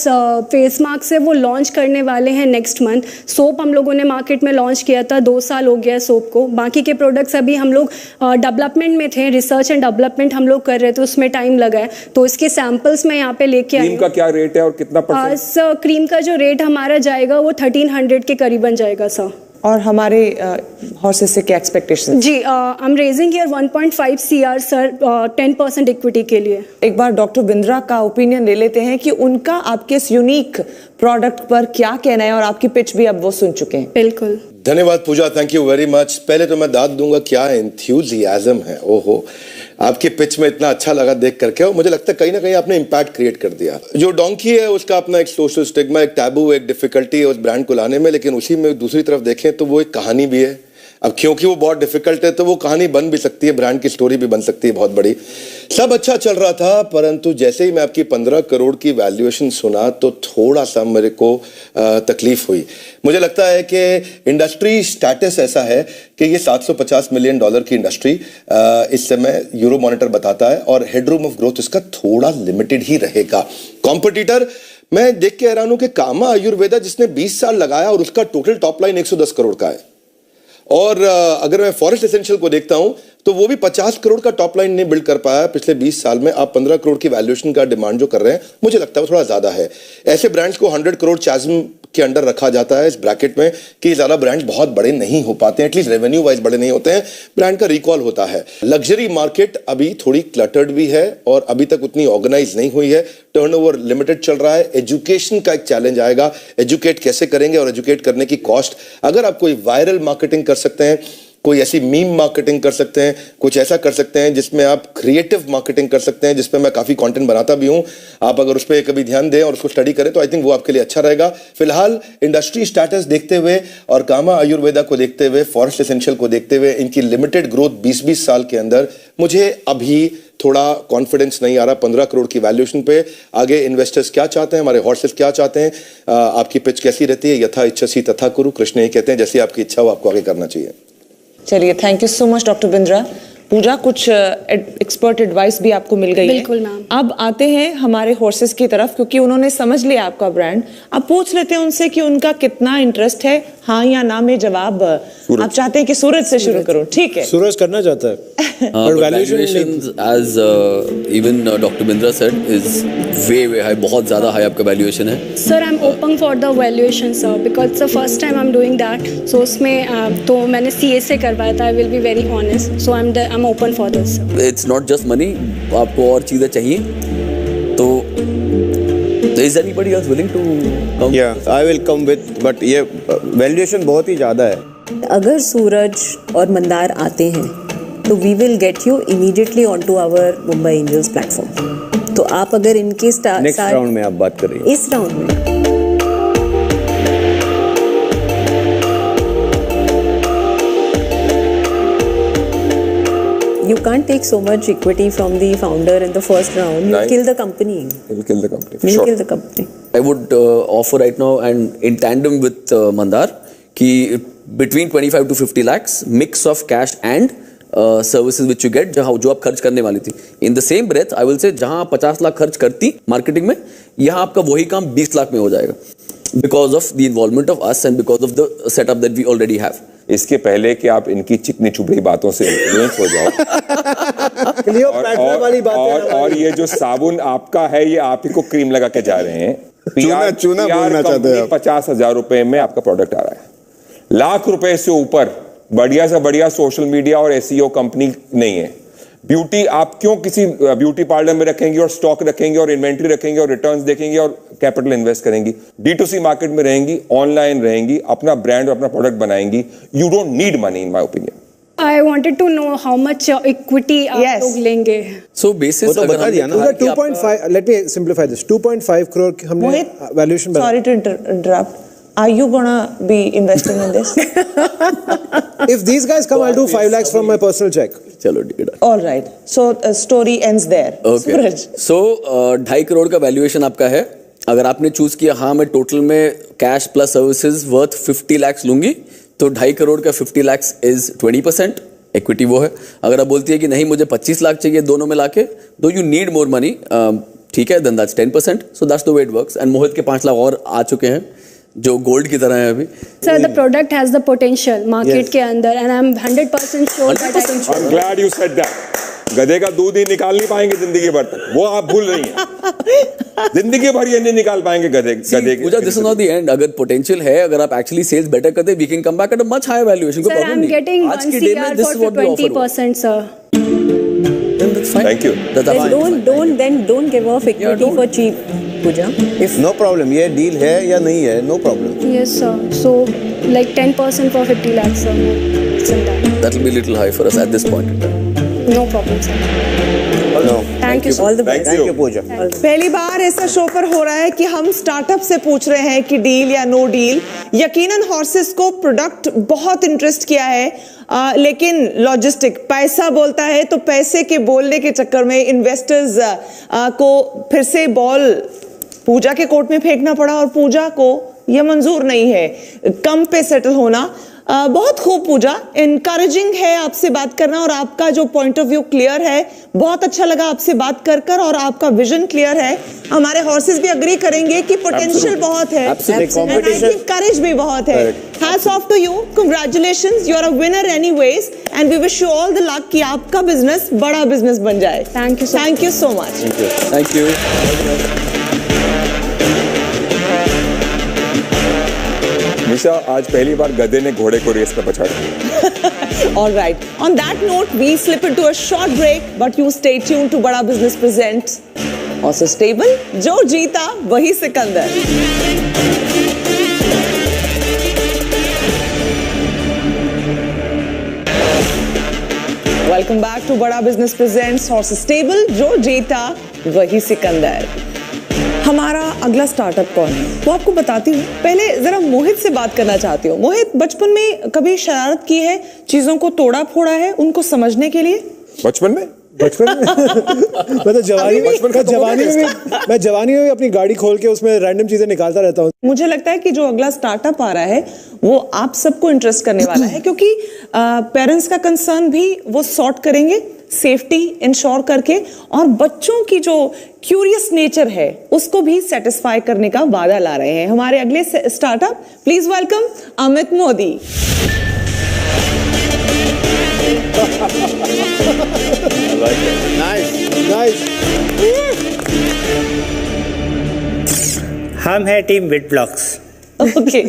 फेस मास्क है वो लॉन्च करने वाले हैं नेक्स्ट मंथ। सोप हम लोगों ने मार्केट में लॉन्च किया था, 2 साल हो गया सोप को। बाकी के प्रोडक्ट्स अभी हम लोग डेवलपमेंट में थे, रिसर्च एंड डेवलपमेंट हम लोग कर रहे थे, उसमें टाइम लगा है, तो इसके सैंपल्स मैं यहाँ पे लेके आई हूँ। क्रीम का क्या रेट है और कितना %? सर क्रीम का जो रेट हमारा जाएगा वो 1300 के करीबन जाएगा सर। और हमारे हॉर्सेस से क्या एक्सपेक्टेशन? जी I am raising here 1.5 CR sir 10% equity के लिए। एक बार डॉक्टर बिंद्रा का ओपिनियन ले लेते हैं कि उनका आपके इस यूनिक प्रोडक्ट पर क्या कहना है, और आपकी पिच भी अब वो सुन चुके हैं। बिल्कुल, धन्यवाद पूजा, थैंक यू वेरी मच। पहले तो मैं दाद दूंगा, क्या एंथुसियाज्म है, ओहो आपकी पिच में इतना अच्छा लगा देख करके, और मुझे लगता है कहीं ना कहीं आपने इम्पैक्ट क्रिएट कर दिया। जो डोंकी है उसका अपना एक सोशल स्टिग्मा, एक टैबू, एक डिफिकल्टी है उस ब्रांड को लाने में, लेकिन उसी में दूसरी तरफ देखें तो वो एक कहानी भी है। अब क्योंकि वो बहुत डिफिकल्ट है तो वो कहानी बन भी सकती है, ब्रांड की स्टोरी भी बन सकती है बहुत बड़ी। सब अच्छा चल रहा था, परंतु जैसे ही मैं आपकी 15 करोड़ की वैल्यूएशन सुना तो थोड़ा सा मेरे को तकलीफ हुई। मुझे लगता है कि इंडस्ट्री स्टेटस ऐसा है कि ये $750 मिलियन की इंडस्ट्री इस समय यूरो मॉनिटर बताता है, और हेडरूम ऑफ ग्रोथ इसका थोड़ा लिमिटेड ही रहेगा। कॉम्पिटिटर मैं देख के हैरान हूं कि कामा आयुर्वेदा जिसने 20 साल लगाया और उसका टोटल टॉप लाइन 110 करोड़ का है, और अगर मैं फॉरेस्ट एसेंशियल को देखता हूं तो वो भी 50 करोड़ का टॉप लाइन नहीं बिल्ड कर पाया पिछले 20 साल में। आप 15 करोड़ की वैल्यूएशन का डिमांड जो कर रहे हैं, मुझे लगता है वो थोड़ा ज्यादा है। ऐसे ब्रांड्स को 100 करोड़ चाज्म के अंडर रखा जाता है इस ब्रैकेट में कि ज्यादा ब्रांड्स बहुत बड़े नहीं हो पाते हैं, एटलीस्ट रेवेन्यू वाइज बड़े नहीं होते हैं, ब्रांड का रिकॉल होता है। लग्जरी मार्केट अभी थोड़ी क्लटर्ड भी है और अभी तक उतनी ऑर्गेनाइज नहीं हुई है, टर्नओवर लिमिटेड चल रहा है। एजुकेशन का एक चैलेंज आएगा, एजुकेट कैसे करेंगे, और एजुकेट करने की कॉस्ट। अगर आप कोई वायरल मार्केटिंग कर सकते हैं, कोई ऐसी मीम मार्केटिंग कर सकते हैं, कुछ ऐसा कर सकते हैं जिसमें आप क्रिएटिव मार्केटिंग कर सकते हैं, जिसमें मैं काफी कंटेंट बनाता भी हूं, आप अगर उस पर कभी ध्यान दें और उसको स्टडी करें तो आई थिंक वो आपके लिए अच्छा रहेगा। फिलहाल इंडस्ट्री स्टेटस देखते हुए और कामा आयुर्वेदा को देखते हुए, फॉरेस्ट एसेंशियल को देखते हुए, इनकी लिमिटेड ग्रोथ 20-20 साल के अंदर, मुझे अभी थोड़ा कॉन्फिडेंस नहीं आ रहा 15 करोड़ की वैल्यूएशन पे। आगे इन्वेस्टर्स क्या चाहते हैं, हमारे हॉर्सेस क्या चाहते हैं, आपकी पिच कैसी रहती है? यथा इच्छसी तथा कुरु, कृष्ण ही कहते हैं, जैसी आपकी इच्छा हो आपको आगे करना चाहिए। चलिए, thank you so much doctor Bindra. Pooja, कुछ एक्सपर्ट एडवाइस भी आपको मिल गई है। बिल्कुल मैम। अब आते हैं हमारे हॉर्सेस की तरफ, क्योंकि उन्होंने समझ लिया आपका ब्रांड। अब पूछ लेते हैं उनसे कि उनका कितना इंटरेस्ट है, हाँ या ना में जवाब आप चाहते हैं कि सूरज से शुरू करूं? ठीक है, सूरज करना चाहता है। Valuation, as even Dr. Bindra said, is way high, बहुत ज़्यादा high आपका valuation है। Sir, I'm open for the valuation, sir, because it's the first time I'm doing that. So उसमें तो मैंने CA से करवाया था। I will be very honest. So I'm open for this. It's not just money, आपको और चीज़ें चाहिए, तो is anybody else willing to come? Yeah, I will come with, but ये valuation बहुत ही ज़्यादा है। अगर सूरज और मंदार आते हैं तो we will get you immediately on to our Mumbai angels platform. तो आप अगर इनके नेक्स्ट राउंड में आप बात कर रही हैं? इस राउंड में you can't take so much equity from the founder in the first round. You'll kill the company. You'll kill the company. You'll Sure. kill the company. I would offer right now, and in tandem with Mandar, कि between 25 to 50 lakhs, mix of cash and services which you get, जहाँ जो आप खर्च करने वाली थी। In the same breath I will say, जहाँ आप 50 लाख खर्च करती मार्केटिंग में, यहाँ आपका वही काम 20 लाख में हो जाएगा, because of the involvement of us and because of the setup that we already have. इसके पहले कि आप इनकी चिकनी चुपड़ी बातों से इन्फ्लुएंस हो जाओ और ये जो साबुन आपका है, ये आप ही को क्रीम लगा के जा रहे हैं। चूना बोलना चाहते हैं आप। 50,000 रुपए में आपका प्रोडक्ट आ रहा है। लाख रुपए से ऊपर बढ़िया से बढ़िया सोशल मीडिया और एसईओ कंपनी नहीं है। ब्यूटी आप क्यों किसी ब्यूटी पार्लर में रखेंगे और स्टॉक रखेंगे और इन्वेंट्री रखेंगे और रिटर्न्स देखेंगे और कैपिटल इन्वेस्ट करेंगी? D2C मार्केट में रहेंगी, ऑनलाइन रहेंगी, अपना ब्रांड और अपना प्रोडक्ट बनाएंगी। You don't need money in my opinion. I wanted to know how much equity आप लोग लेंगे? So basis तो बता दिया ना। 2.5, let me simplify this, 2.5 crore हमने valuation. Sorry to interrupt, Are you gonna be investing in this? If these guys come, I'll do 5 lakhs from my personal check. चलो ठीक है. All right. So story ends there. Okay. Suraj. So 2.5 crore का valuation आपका है. अगर आपने choose किया हाँ मैं टोटल में cash plus services worth 50 lakhs लूंगी तो 2.5 करोड़ का 50 लाख्स इज 20% इक्विटी वो है. अगर आप बोलती है कि नहीं मुझे 25 लाख चाहिए दोनों मिला के दो यू नीड मोर मनी ठीक है then that's 10%. So that's the way it works. And Mohit के 5 लाख और आ चुके हैं जो गोल्ड की तरह है अभी. Sir, the product has the potential market के अंदर and I'm 100% sure that I can. I'm glad you said that. गधे का दूध ही निकाल नहीं पाएंगे जिंदगी भर तक, वो आप भूल रही हैं. जिंदगी भर ये नहीं निकाल पाएंगे गधे Pooja. This is not the end. अगर पोटेंशियल है, अगर आप एक्चुअली सेल्स बेटर करते we can come back at a much higher valuation. कोई प्रॉब्लम नहीं. Sir, I'm getting 1 CR for 20%, sir. Thank you. Don't give off equity for cheap, Pooja. If no problem. ये deal है या नहीं है, no problem. Yes, sir. So, like 10% for 50 lakhs, sir. It's in that. that will be a little high for us at this point in time. No problem, sir. No. Thank you, sir. all the best. Thank you Pooja. पहली बार ऐसा show पर हो रहा है कि हम startup से पूछ रहे हैं कि डील या नो डील. यकीनन हॉर्सेस को प्रोडक्ट बहुत इंटरेस्ट किया है, लेकिन लॉजिस्टिक पैसा बोलता है तो पैसे के बोलने के चक्कर में इन्वेस्टर्स को फिर से बॉल पूजा के कोर्ट में फेंकना पड़ा और पूजा को यह मंजूर नहीं है कम पे सेटल होना. बहुत खूब पूजा, इनकरेजिंग है आपसे बात करना और आपका जो पॉइंट ऑफ व्यू क्लियर है. बहुत अच्छा लगा आपसे बात कर और आपका विजन क्लियर है. हमारे हॉर्सेस भी अग्री करेंगे कि पोटेंशियल बहुत है, करेज भी बहुत है. Hats off to you, congratulations, you are a winner anyways and we wish you all the luck कि आपका बिजनेस बड़ा बिजनेस बन जाए. Thank you, sir. Thank you so much. Thank you. निशा, आज पहली बार गधे ने घोड़े को रेस में पछाड़ा. All right. On that note, we slip into a short break, but you stay tuned to Bada Business Presents. Also stable, जो जीता वही Sikandar. Welcome back to Bada Business Presents. Horse stable, जो जीता वही सिकंदर. हमारा अगला स्टार्टअप कौन है वो आपको बताती हूँ. पहले जरा मोहित से बात करना चाहती हूँ. मोहित, बचपन में कभी शरारत की है, चीजों को तोड़ा फोड़ा है उनको समझने के लिए? बचपन में मैं तो जवानी में भी अपनी गाड़ी खोल के उसमें रैंडम चीजें निकालता रहता हूँ. मुझे लगता है कि जो अगला स्टार्टअप आ रहा है वो आप सबको इंटरेस्ट करने वाला है, क्योंकि पेरेंट्स का कंसर्न भी वो सॉर्ट करेंगे, सेफ्टी इंश्योर करके, और बच्चों की जो क्यूरियस नेचर है उसको भी सेटिस्फाई करने का वादा ला रहे हैं. हमारे अगले startup, please welcome Amit Modi. Nice. हम है टीम विटब्लॉक्स. ओके.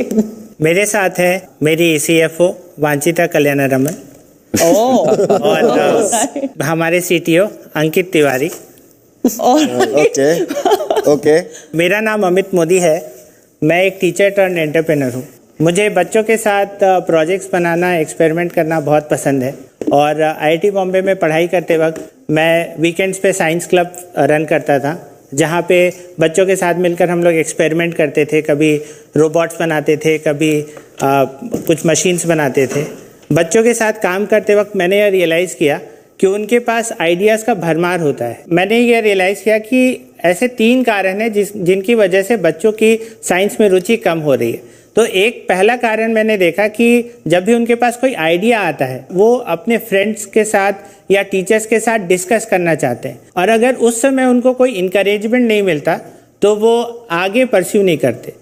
मेरे साथ है मेरी CFO वांचिता कल्याणरमन और हमारे CTO अंकित तिवारी. ओके. मेरा नाम अमित मोदी है. मैं एक टीचर टर्न एंटरप्रेन्योर हूँ. मुझे बच्चों के साथ प्रोजेक्ट्स बनाना, एक्सपेरिमेंट करना बहुत पसंद है. और IIT बॉम्बे में पढ़ाई करते वक्त मैं वीकेंड्स पे साइंस क्लब रन करता था, जहाँ पे बच्चों के साथ मिलकर हम लोग एक्सपेरिमेंट करते थे. कभी रोबोट्स बनाते थे, कभी कुछ मशीन्स बनाते थे. बच्चों के साथ काम करते वक्त मैंने यह रियलाइज़ किया कि उनके पास आइडियाज़ का भरमार होता है. मैंने यह रियलाइज़ किया कि ऐसे 3 कारण हैं जिनकी वजह से बच्चों की साइंस में रुचि कम हो रही है. तो एक पहला कारण मैंने देखा कि जब भी उनके पास कोई आइडिया आता है वो अपने फ्रेंड्स के साथ या टीचर्स के साथ डिस्कस करना चाहते हैं, और अगर उस समय उनको कोई इनकरेजमेंट नहीं मिलता तो वो आगे परस्यू नहीं करते.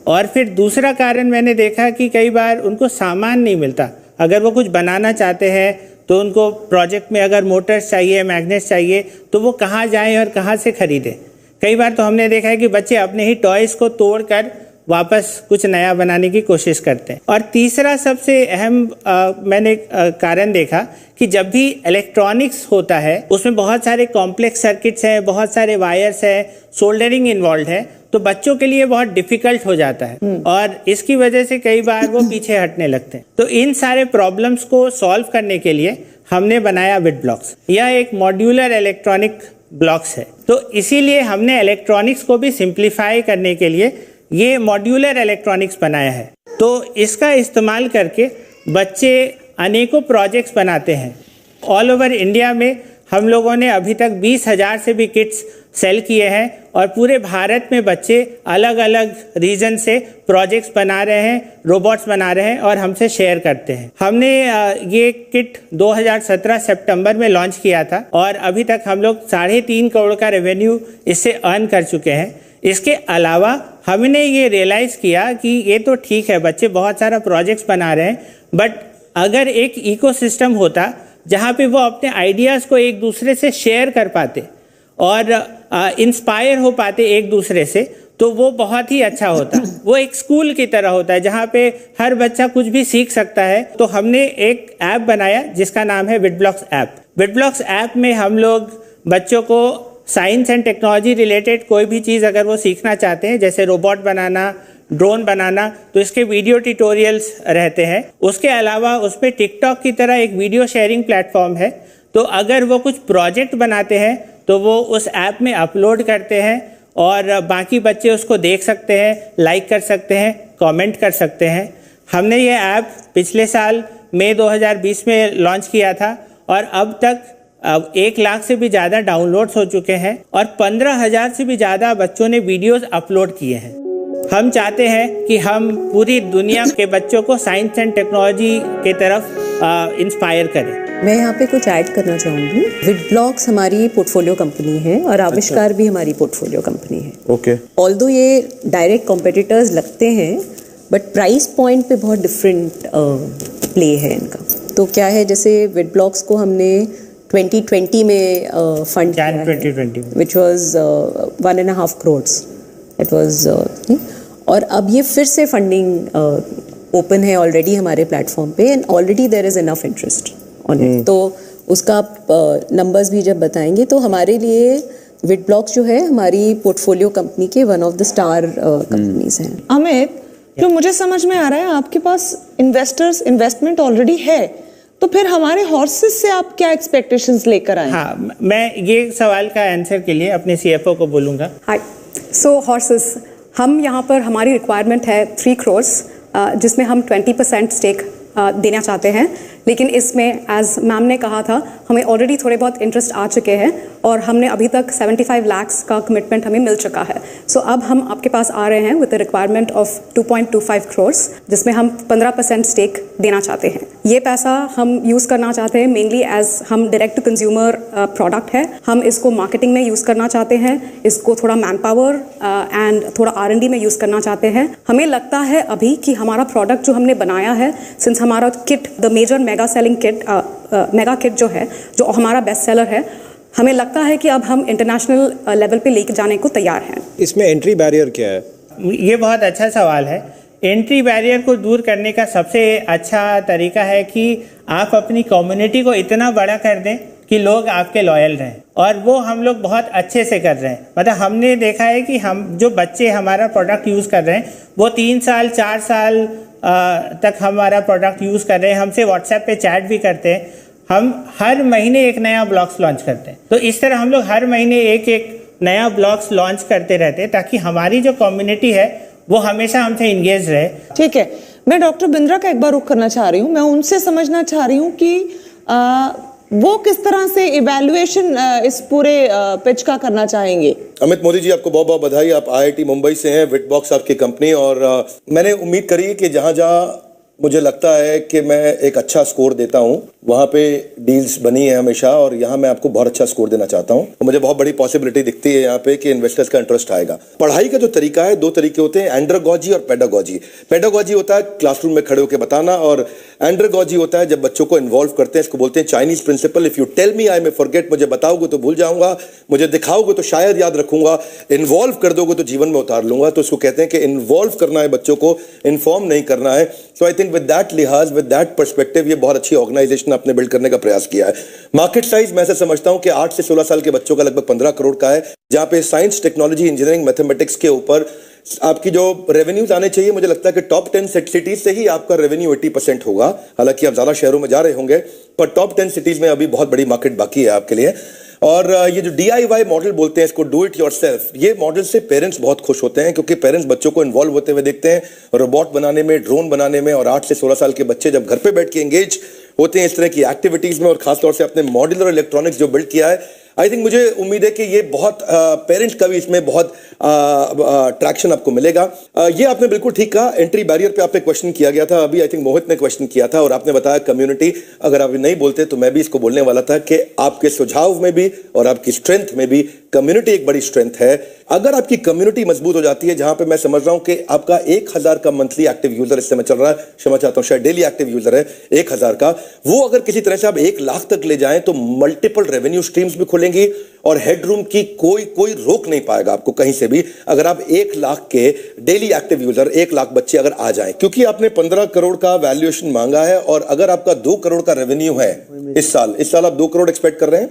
और फिर दूसरा कारण मैंने देखा कि कई बार उनको सामान नहीं मिलता. अगर वो कुछ बनाना चाहते हैं तो उनको प्रोजेक्ट में अगर मोटर्स चाहिए, मैग्नेट्स चाहिए, तो वो कहाँ जाएं और कहाँ से खरीदें. कई बार तो हमने देखा है कि बच्चे अपने ही टॉयज़ को तोड़कर वापस कुछ नया बनाने की कोशिश करते हैं. और तीसरा सबसे अहम मैंने कारण देखा कि जब भी इलेक्ट्रॉनिक्स होता है उसमें बहुत सारे कॉम्प्लेक्स सर्किट्स हैं, बहुत सारे वायर्स हैं, सोल्डरिंग इन्वॉल्व है, तो बच्चों के लिए बहुत डिफिकल्ट हो जाता है और इसकी वजह से कई बार वो पीछे हटने लगते हैं. तो इन सारे प्रॉब्लम्स को सॉल्व करने के लिए हमने बनाया विटब्लॉक्स. यह एक मॉड्यूलर इलेक्ट्रॉनिक ब्लॉक्स है. तो इसीलिए हमने इलेक्ट्रॉनिक्स को भी सिंप्लीफाई करने के लिए ये मॉड्यूलर इलेक्ट्रॉनिक्स बनाया है। तो इसका इस्तेमाल करके बच्चे अनेकों प्रोजेक्ट्स बनाते हैं। ऑल ओवर इंडिया में हम लोगों ने अभी तक 20,000 से भी किट्स सेल किए हैं और पूरे भारत में बच्चे अलग अलग रीजन से प्रोजेक्ट्स बना रहे हैं, रोबोट्स बना रहे हैं और हमसे शेयर करते हैं। हमने ये किट 2017 सितंबर में लॉन्च किया था और अभी तक हम लोग 3.5 करोड़ का रेवेन्यू इससे अर्न कर चुके हैं। इसके अलावा हमने ये रियलाइज़ किया कि ये तो ठीक है, बच्चे बहुत सारा प्रोजेक्ट्स बना रहे हैं, बट अगर एक इकोसिस्टम होता जहाँ पे वो अपने आइडियाज़ को एक दूसरे से शेयर कर पाते और इंस्पायर हो पाते एक दूसरे से, तो वो बहुत ही अच्छा होता। वो एक स्कूल की तरह होता है जहाँ पे हर बच्चा कुछ भी सीख सकता है। तो हमने एक ऐप बनाया जिसका नाम है विडब्लॉक्स ऐप। विडब्लॉक्स ऐप में हम लोग बच्चों को साइंस एंड टेक्नोलॉजी रिलेटेड कोई भी चीज़ अगर वो सीखना चाहते हैं, जैसे रोबोट बनाना, ड्रोन बनाना, तो इसके वीडियो ट्यूटोरियल्स रहते हैं। उसके अलावा उस पर टिकटॉक की तरह एक वीडियो शेयरिंग प्लेटफॉर्म है। तो अगर वो कुछ प्रोजेक्ट बनाते हैं तो वो उस ऐप में अपलोड करते हैं और बाकी बच्चे उसको देख सकते हैं, लाइक कर सकते हैं, कमेंट कर सकते हैं। हमने ये ऐप पिछले साल मई 2020 में लॉन्च किया था और अब तक 1 लाख से भी ज़्यादा डाउनलोड्स हो चुके हैं और 15,000 से भी ज़्यादा बच्चों ने वीडियोस अपलोड किए हैं। हम चाहते हैं कि हम पूरी दुनिया के बच्चों को साइंस एंड टेक्नोलॉजी की तरफ इंस्पायर करें। मैं यहाँ पे कुछ ऐड करना चाहूँगी। विडब्लॉक्स हमारी पोर्टफोलियो कंपनी है और आविष्कार भी हमारी पोर्टफोलियो कंपनी है। ओके। ऑल्दो ये डायरेक्ट कॉम्पिटिटर्स लगते हैं, बट प्राइस पॉइंट पे बहुत डिफरेंट प्ले है इनका। तो क्या है, जैसे विडब्लॉक्स को हमने 2020 में फंड किया है, which was 1.5 crore. It was और अब ये फिर से फंडिंग ओपन है ऑलरेडी हमारे प्लेटफॉर्म पे and already there is enough interest on it. तो उसका आप नंबर्स भी जब बताएंगे, तो हमारे लिए विडब्लॉक्स जो है हमारी पोर्टफोलियो कंपनी के one of the star companies हैं। अमित, जो मुझे समझ में आ रहा है, आपके पास इन्वेस्टमेंट ऑलरेडी है, तो फिर हमारे हॉर्सेस से आप क्या एक्सपेक्टेशंस लेकर आए? हाँ, मैं ये सवाल का आंसर के लिए अपने CFO को बोलूँगा। हाय, सो हॉर्सेस, हम यहाँ पर हमारी रिक्वायरमेंट है 3 करोड़, जिसमें हम 20% स्टेक देना चाहते हैं। लेकिन इसमें एज मैम ने कहा था, हमें ऑलरेडी थोड़े बहुत इंटरेस्ट आ चुके हैं और हमने अभी तक 75 लाख का कमिटमेंट हमें मिल चुका है। सो अब हम आपके पास आ रहे हैं with the requirement of 2.25 crore, जिसमें हम 15% स्टेक देना चाहते हैं। ये पैसा हम यूज़ करना चाहते हैं मेनली एज हम डायरेक्ट टू कंज्यूमर प्रोडक्ट है। हम इसको मार्केटिंग में यूज़ करना चाहते हैं, इसको थोड़ा मैन पावर एंड थोड़ा R&D में यूज़ करना चाहते हैं। हमें लगता है अभी कि हमारा प्रोडक्ट जो हमने बनाया है, सिंस हमारा kit the major mega selling kit, mega kit जो है, जो हमारा बेस्ट सेलर है, हमें लगता है कि अब हम इंटरनेशनल लेवल पे लेके जाने को तैयार हैं। इसमें एंट्री बैरियर क्या है? ये बहुत अच्छा सवाल है। एंट्री बैरियर को दूर करने का सबसे अच्छा तरीका है कि आप अपनी कम्युनिटी को इतना बड़ा कर दें कि लोग आपके लॉयल रहें, और वो हम लोग बहुत अच्छे से कर रहे हैं। मतलब हमने देखा है कि हम जो बच्चे हमारा प्रोडक्ट यूज़ कर रहे हैं, वो 3 साल 4 साल तक हमारा प्रोडक्ट यूज़ कर रहे हैं, हमसे व्हाट्सएप पे चैट भी करते हैं। हम हर महीने एक नया ब्लॉग्स लॉन्च करते हैं। तो इस तरह हम लोग हर महीने एक नया ब्लॉग्स लॉन्च करते रहते हैं, ताकि हमारी जो कम्युनिटी है वो हमेशा हमसे इंगेज रहे। ठीक है, मैं डॉक्टर बिंद्रा का एक बार रुख करना चाह रही हूँ। मैं उनसे समझना चाह रही हूँ कि वो किस तरह से इवैल्यूएशन इस पूरे पिच का करना चाहेंगे। अमित मोदी जी, आपको बहुत बहुत बधाई। आप IIT मुंबई से हैं, विडब्लॉक्स आपकी कंपनी, और मैंने उम्मीद करी कि जहां जहां मुझे लगता है कि मैं एक अच्छा स्कोर देता हूं, वहां पे डील्स बनी है हमेशा, और यहां मैं आपको बहुत अच्छा स्कोर देना चाहता हूं। तो मुझे बहुत बड़ी पॉसिबिलिटी दिखती है यहां पे कि इन्वेस्टर्स का इंटरेस्ट आएगा। पढ़ाई का जो तरीका है, 2 तरीके होते हैं, एंड्रागॉजी और पेडागॉजी। पेडागॉजी होता है क्लासरूम में खड़े होकर बताना, और एंड्रागॉजी होता है जब बच्चों को इन्वॉल्व करते हैं। इसको बोलते हैं Chinese principle, if you tell me I may forget. मुझे बताओगे तो भूल जाऊंगा, मुझे दिखाओगे तो शायद याद रखूंगा, इन्वॉल्व कर दोगे तो जीवन में उतार लूंगा। तो इसको कहते हैं कि इन्वॉल्व करना है बच्चों को, इन्फॉर्म नहीं करना है। सो आई थिंक विद दैट लिहाज, विद दैट पर्सपेक्टिव, ये बहुत अच्छी ऑर्गेनाइजेशन आपने बिल्ड करने का प्रयास किया है। मार्केट साइज मैं ऐसे समझता हूं कि 8 से 16 साल के बच्चों का लगभग 15 करोड़ का है, जहां पे साइंस, टेक्नोलॉजी, इंजीनियरिंग, मैथमेटिक्स के ऊपर आपकी जो रेवेन्यूज आने चाहिए, मुझे लगता है कि टॉप 10 सिटीज से ही आपका रेवेन्यू 80% होगा। हालांकि आप ज्यादा शहरों में जा रहे होंगे, पर टॉप 10 सिटीज में अभी बहुत बड़ी मार्केट बाकी है आपके लिए। और ये जो DIY मॉडल बोलते हैं इसको, डू इट योरसेल्फ, ये मॉडल से पेरेंट्स बहुत खुश होते हैं क्योंकि पेरेंट्स बच्चों को इन्वॉल्व होते हुए देखते हैं रोबोट बनाने में, ड्रोन बनाने में, और 8 से 16 साल के बच्चे जब घर पे बैठ के एंगेज होते हैं इस तरह की एक्टिविटीज में और खासतौर से अपने मॉड्यूलर इलेक्ट्रॉनिक्स जो बिल्ड किया है, आई थिंक मुझे उम्मीद है कि ये बहुत पेरेंट्स का भी इसमें बहुत ट्रैक्शन आपको मिलेगा। ये आपने बिल्कुल ठीक कहा, एंट्री बैरियर पे आपने क्वेश्चन किया गया था, अभी आई थिंक मोहित ने क्वेश्चन किया था और आपने बताया कम्युनिटी। अगर आप नहीं बोलते तो मैं भी इसको बोलने वाला था कि आपके सुझाव में भी और आपकी स्ट्रेंथ में भी कम्युनिटी एक बड़ी स्ट्रेंथ है। अगर आपकी कम्युनिटी मजबूत हो जाती है, जहां पे मैं समझ रहा हूं कि आपका 1000 का मंथली एक्टिव यूजर इस समय चल रहा है, क्षमा चाहता हूं, शायद डेली एक्टिव यूजर है 1000 का, वो अगर किसी तरह से आप 1 लाख तक ले जाएं तो मल्टीपल रेवेन्यू स्ट्रीम्स भी खुलेंगी और हेडरूम की कोई रोक नहीं पाएगा आपको कहीं से भी, अगर आप 1 लाख के डेली एक्टिव यूजर, 1 लाख बच्चे अगर आ जाएं। क्योंकि आपने 15 करोड़ का वैल्यूएशन मांगा है और अगर आपका 2 करोड़ का रेवेन्यू है इस साल आप 2 करोड़ एक्सपेक्ट कर रहे हैं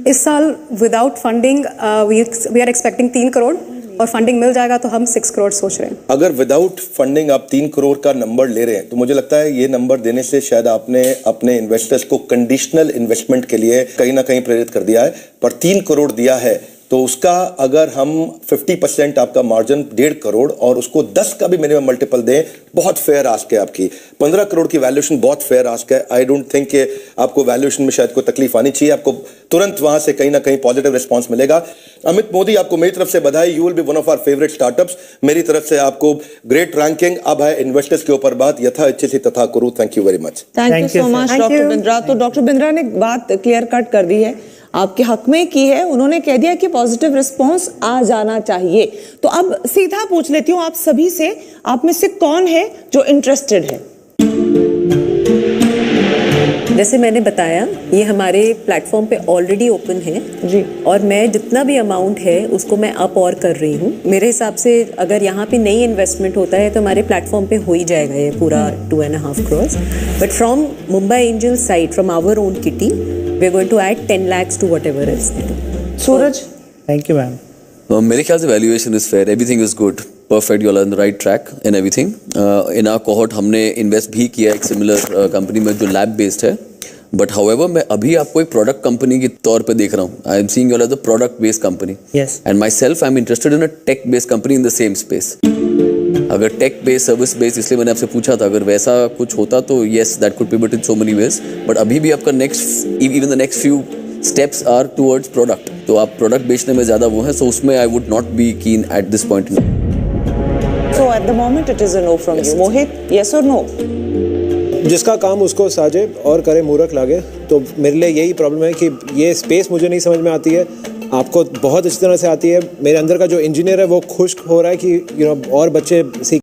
इस साल। Without funding we are expecting 3 crore, और फंडिंग मिल जाएगा तो हम 6 करोड़ सोच रहे हैं। अगर विदाउट फंडिंग आप 3 करोड़ का नंबर ले रहे हैं तो मुझे लगता है ये नंबर देने से शायद आपने अपने इन्वेस्टर्स को कंडीशनल इन्वेस्टमेंट के लिए कहीं ना कहीं प्रेरित कर दिया है। पर 3 करोड़ दिया है तो उसका अगर हम 50% आपका मार्जिन 1.5 करोड़ और उसको 10 का भी मिनिमम मल्टीपल दें, बहुत फेयर आस्क है आपकी। 15 करोड़ की वैल्यूएशन बहुत फेयर आस्क है। आई डोंट थिंक कि आपको वैल्यूएशन में शायद कोई तकलीफ आनी चाहिए, आपको तुरंत वहां से कहीं ना कहीं पॉजिटिव रिस्पांस मिलेगा। अमित मोदी, आपको मेरी तरफ से बधाई, you will be one of our favourite startups. मेरी तरफ से आपको ग्रेट रैंकिंग। अब है इन्वेस्टर्स के ऊपर बात, यथा इच्छित तथा कुरु। Thank you very much. Thank you so much doctor Bindra. तो डॉक्टर बिंद्रा ने बात क्लियर कट कर दी है, आपके हक में की है। उन्होंने कह दिया कि पॉजिटिव रिस्पांस आ जाना चाहिए। तो अब सीधा पूछ लेती हूँ आप सभी से, आप में से कौन है जो इंटरेस्टेड है? जैसे मैंने बताया, ये हमारे प्लेटफॉर्म पे ऑलरेडी ओपन है जी, और मैं जितना भी अमाउंट है उसको मैं अप और कर रही हूँ। मेरे हिसाब से अगर यहाँ पे नई इन्वेस्टमेंट होता है तो हमारे प्लेटफॉर्म पे हो ही जाएगा ये पूरा 2.5 crores। But from Mumbai angel side, from our own kitty, we are going to add 10 lakhs to whatever else they do. Suraj? Thank you ma'am. मेरे ख्याल से valuation is fair, everything is good, perfect, you are on the right track and everything. In our cohort हमने invest भी किया एक similar company में जो lab based है, बट हाउएवर मैं अभी आपको एक प्रोडक्ट कंपनी के तौर पे देख रहा हूँ। I am seeing you are the product based company, and myself I am interested in a tech based company in the same space. अगर टेक बेस्ड, सर्विस बेस्ड, इसलिए मैंने आपसे पूछा था, अगर वैसा कुछ होता तो yes, that could pivot in so many ways. But अभी भी आपका even the next few steps are towards product, तो आप प्रोडक्ट बेचने में ज्यादा वो है, सो उसमें आई वुड नॉट बी कीन at this point. So at the moment it is a know from you. Mohit, yes और नो? जिसका काम उसको साजे और करे मूर्ख लागे। तो मेरे लिए यही प्रॉब्लम है कि ये स्पेस मुझे नहीं समझ में आती है, आपको बहुत अच्छी तरह से आती है। मेरे अंदर का जो इंजीनियर है वो खुश हो रहा है कि और बच्चे सीख